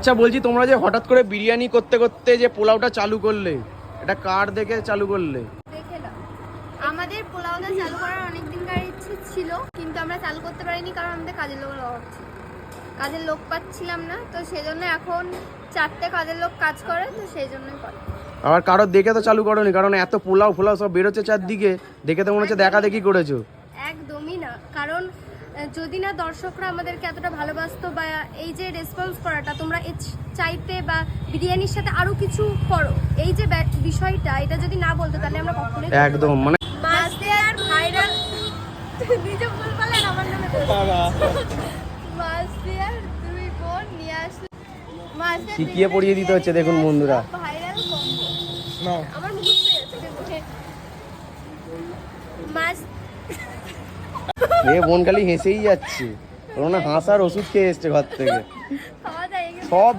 আচ্ছা বলছি, তোমরা যে হঠাৎ করে বিরিয়ানি করতে করতে যে পোলাওটা চালু করলে, এটা কার দেখে চালু করলে? দেখে না, আমাদের পোলাওটা চালু করার অনেক দিনকার ইচ্ছে ছিল, কিন্তু আমরা চালু করতে পারিনি কারণ আমাদের কাজের লোকের অভাব ছিল। কাজের লোক পাচ্ছিলাম না, তো সেই জন্য এখন 4টে কাজের লোক কাজ করে, তো সেই জন্যই করে। আবার কারোর দেখে তো চালু করোনি, কারণ এত পোলাও ফোলাও সব বেরোচ্ছে চারদিকে, দেখে তো মনে হচ্ছে দেখা দেখি করেছো। একদমই না, কারণ যদি না দর্শকরা আমাদেরকে এতটা ভালোবাসতো বা এই যে রেসপন্স করাটা তোমরা চাইতে বা বিরিয়ানির সাথে আরো কিছু করো, এই যে বিষয়টা, এটা যদি না বলতো তাহলে আমরা কখনোই একদম মানে মাছ দেওয়ার ভাইরাল নিজে বল বলেন আমার নামে মাছ দেওয়ার দুই বোন নিয়ে আসলে মাছ শিখিয়ে পড়িয়ে দিতে হচ্ছে। দেখুন বন্ধুরা, ভাইরাল কম্বো আমার মুখে আছে মাছ এ বোন খালি হেসেই যাচ্ছে, ওর না হাসার ওষুধ খেয়ে এসছে ঘর থেকে খাওয়া যায় সব।